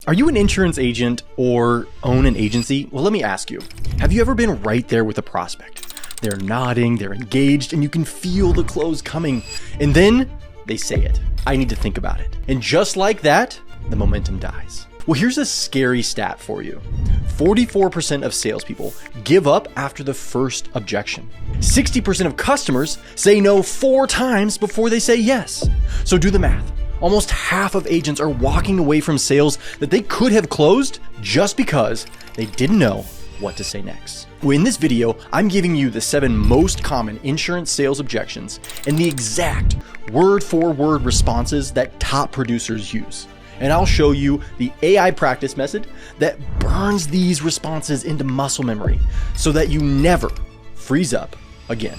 Are you an insurance agent or own an agency? Well, let me ask you, have you ever been right there with a prospect? They're nodding, they're engaged, and you can feel the close coming. And then they say it. I need to think about it. And just like that, the momentum dies. Well, here's a scary stat for you. 44% of salespeople give up after the first objection. 60% of customers say no 4 times before they say yes. So do the math. Almost half of agents are walking away from sales that they could have closed just because they didn't know what to say next. Well, in this video, I'm giving you the 7 most common insurance sales objections and the exact word-for-word responses that top producers use. And I'll show you the AI practice method that burns these responses into muscle memory so that you never freeze up again.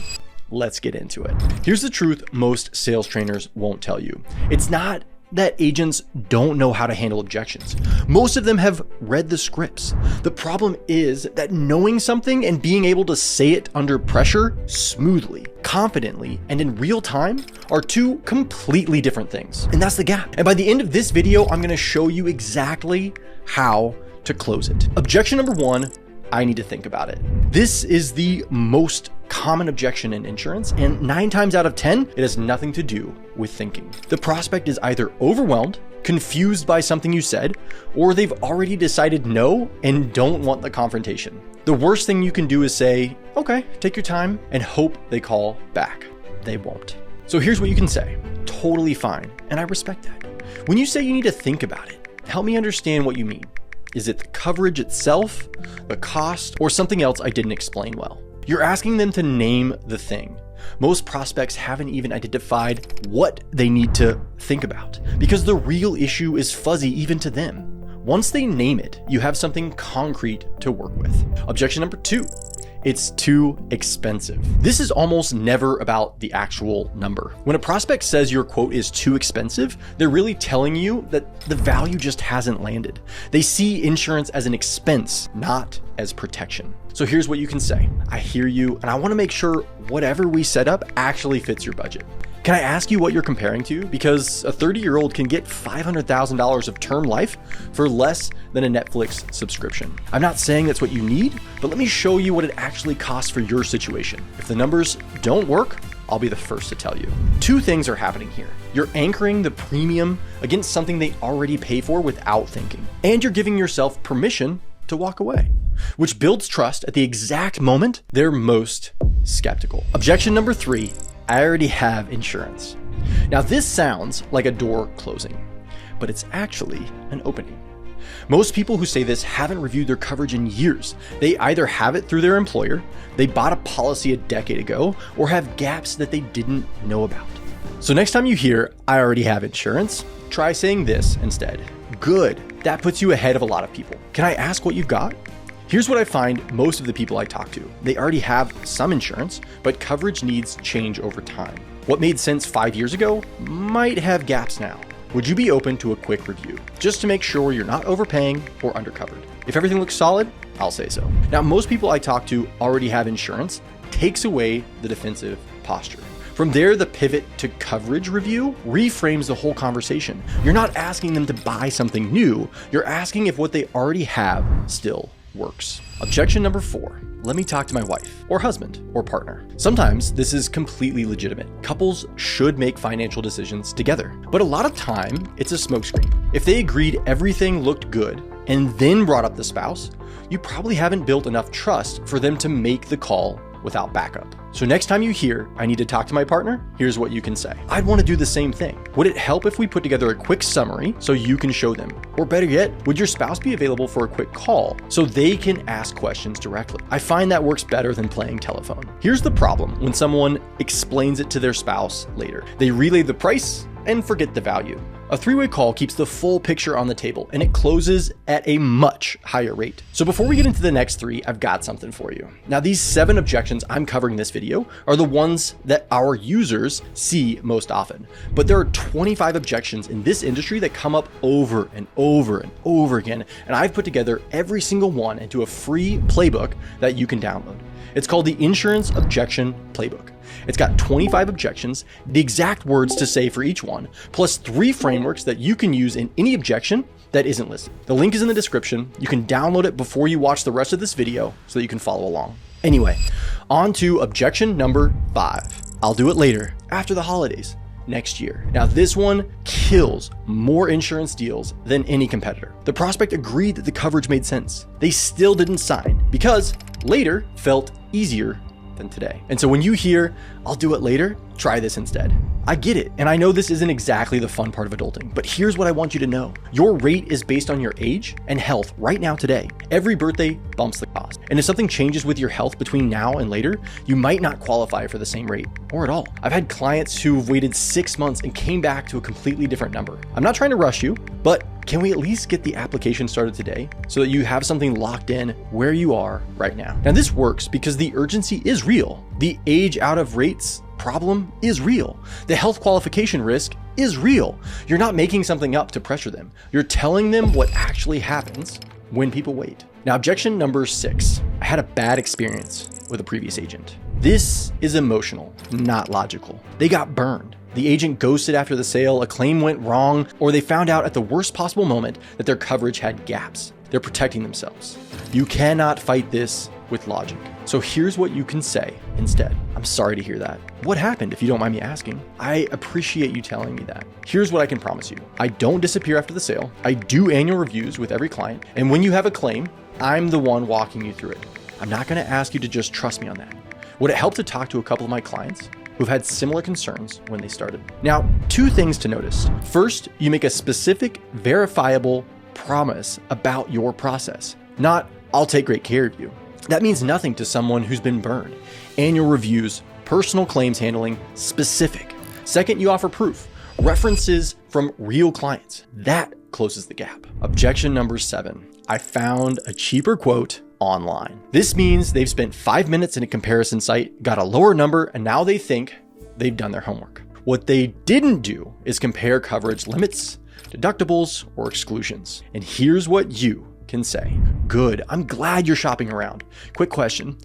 Let's get into it. Here's the truth most sales trainers won't tell you. It's not that agents don't know how to handle objections. Most of them have read the scripts. The problem is that knowing something and being able to say it under pressure smoothly, confidently, and in real time are 2 completely different things. And that's the gap. And by the end of this video, I'm gonna show you exactly how to close it. Objection number 1, I need to think about it. This is the most common objection in insurance, and 9 times out of 10, it has nothing to do with thinking. The prospect is either overwhelmed, confused by something you said, or they've already decided no and don't want the confrontation. The worst thing you can do is say, okay, take your time, and hope they call back. They won't. So here's what you can say. Totally fine, and I respect that. When you say you need to think about it, help me understand what you mean. Is it the coverage itself, the cost, or something else I didn't explain well? You're asking them to name the thing. Most prospects haven't even identified what they need to think about because the real issue is fuzzy even to them. Once they name it, you have something concrete to work with. Objection number 2. It's too expensive. This is almost never about the actual number. When a prospect says your quote is too expensive, they're really telling you that the value just hasn't landed. They see insurance as an expense, not as protection. So here's what you can say. I hear you, and I want to make sure whatever we set up actually fits your budget. Can I ask you what you're comparing to? Because a 30-year-old can get $500,000 of term life for less than a Netflix subscription. I'm not saying that's what you need, but let me show you what it actually costs for your situation. If the numbers don't work, I'll be the first to tell you. 2 things are happening here. You're anchoring the premium against something they already pay for without thinking, and you're giving yourself permission to walk away, which builds trust at the exact moment they're most skeptical. Objection number 3. I already have insurance. Now this sounds like a door closing, but it's actually an opening. Most people who say this haven't reviewed their coverage in years. They either have it through their employer, they bought a policy a decade ago, or have gaps that they didn't know about. So next time you hear, I already have insurance, try saying this instead. Good, that puts you ahead of a lot of people. Can I ask what you've got? Here's what I find most of the people I talk to. They already have some insurance, but coverage needs change over time. What made sense 5 years ago might have gaps now. Would you be open to a quick review, just to make sure you're not overpaying or undercovered? If everything looks solid, I'll say so. Now, most people I talk to already have insurance, takes away the defensive posture. From there, the pivot to coverage review reframes the whole conversation. You're not asking them to buy something new, you're asking if what they already have still works. Objection number 4. Let me talk to my wife or husband or partner. Sometimes this is completely legitimate. Couples should make financial decisions together, but a lot of time it's a smokescreen. If they agreed everything looked good and then brought up the spouse, you probably haven't built enough trust for them to make the call without backup. So next time you hear, I need to talk to my partner, here's what you can say. I'd want to do the same thing. Would it help if we put together a quick summary so you can show them? Or better yet, would your spouse be available for a quick call so they can ask questions directly? I find that works better than playing telephone. Here's the problem when someone explains it to their spouse later. They relay the price and forget the value. A 3-way call keeps the full picture on the table and it closes at a much higher rate. So before we get into the next 3, I've got something for you. Now these 7 objections I'm covering in this video are the ones that our users see most often. But there are 25 objections in this industry that come up over and over and over again. And I've put together every single one into a free playbook that you can download. It's called the Insurance Objection Playbook. It's got 25 objections, the exact words to say for each one, plus 3 frameworks that you can use in any objection that isn't listed. The link is in the description. You can download it before you watch the rest of this video so that you can follow along. Anyway, on to objection number 5. I'll do it later, after the holidays, next year. Now this one kills more insurance deals than any competitor. The prospect agreed that the coverage made sense. They still didn't sign because later felt easier than today. And so when you hear, I'll do it later, try this instead. I get it. And I know this isn't exactly the fun part of adulting, but here's what I want you to know. Your rate is based on your age and health right now today. Every birthday bumps the cost. And if something changes with your health between now and later, you might not qualify for the same rate or at all. I've had clients who've waited 6 months and came back to a completely different number. I'm not trying to rush you, but can we at least get the application started today so that you have something locked in where you are right now? Now this works because the urgency is real. The age out of rates problem is real. The health qualification risk is real. You're not making something up to pressure them. You're telling them what actually happens when people wait. Now, objection number 6. I had a bad experience with a previous agent. This is emotional, not logical. They got burned. The agent ghosted after the sale, a claim went wrong, or they found out at the worst possible moment that their coverage had gaps. They're protecting themselves. You cannot fight this with logic. So here's what you can say instead. I'm sorry to hear that. What happened, if you don't mind me asking? I appreciate you telling me that. Here's what I can promise you. I don't disappear after the sale. I do annual reviews with every client. And when you have a claim, I'm the one walking you through it. I'm not going to ask you to just trust me on that. Would it help to talk to a couple of my clients who've had similar concerns when they started? Now, 2 things to notice. First, you make a specific, verifiable promise about your process, not I'll take great care of you. That means nothing to someone who's been burned. Annual reviews, personal claims handling, specific. Second, you offer proof, references from real clients. That closes the gap. Objection number 7. I found a cheaper quote online. This means they've spent 5 minutes in a comparison site, got a lower number, and now they think they've done their homework. What they didn't do is compare coverage limits, deductibles, or exclusions. And here's what you can say. Good, I'm glad you're shopping around. Quick question.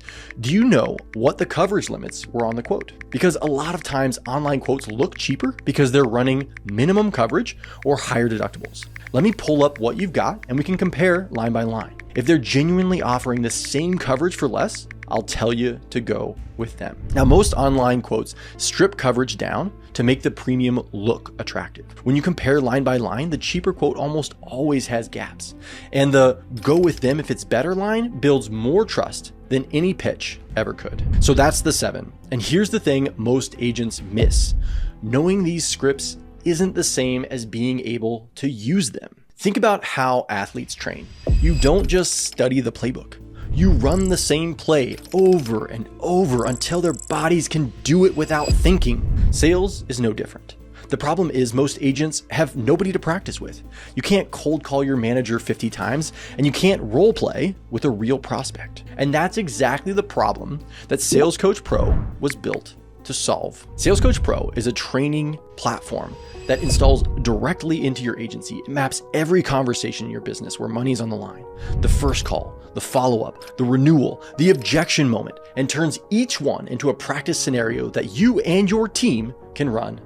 Do you know what the coverage limits were on the quote? Because a lot of times online quotes look cheaper because they're running minimum coverage or higher deductibles. Let me pull up what you've got and we can compare line by line. If they're genuinely offering the same coverage for less, I'll tell you to go with them. Now, most online quotes strip coverage down to make the premium look attractive. When you compare line by line, the cheaper quote almost always has gaps. And the go with them if it's better line builds more trust than any pitch ever could. So that's the 7. And here's the thing most agents miss. Knowing these scripts isn't the same as being able to use them. Think about how athletes train. You don't just study the playbook. You run the same play over and over until their bodies can do it without thinking. Sales is no different. The problem is most agents have nobody to practice with. You can't cold call your manager 50 times, and you can't role play with a real prospect. And that's exactly the problem that Sales Coach Pro was built to solve. Sales Coach Pro is a training platform that installs directly into your agency. It maps every conversation in your business where money's on the line, the first call, the follow-up, the renewal, the objection moment, and turns each one into a practice scenario that you and your team can run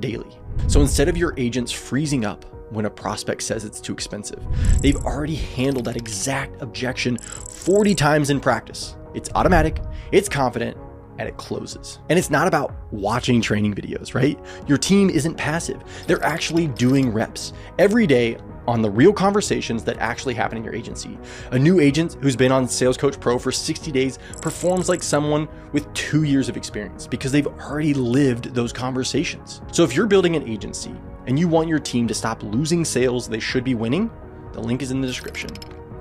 daily. So instead of your agents freezing up when a prospect says it's too expensive, they've already handled that exact objection 40 times in practice. It's automatic, it's confident, and it closes. And it's not about watching training videos, right? Your team isn't passive. They're actually doing reps every day on the real conversations that actually happen in your agency. A new agent who's been on Sales Coach Pro for 60 days performs like someone with 2 years of experience because they've already lived those conversations. So if you're building an agency and you want your team to stop losing sales they should be winning, the link is in the description.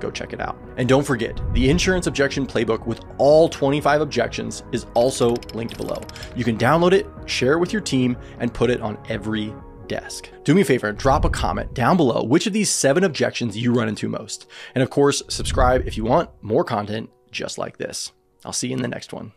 Go check it out. And don't forget, the insurance objection playbook with all 25 objections is also linked below. You can download it, share it with your team, and put it on every desk. Do me a favor, drop a comment down below which of these 7 objections you run into most. And of course, subscribe if you want more content just like this. I'll see you in the next one.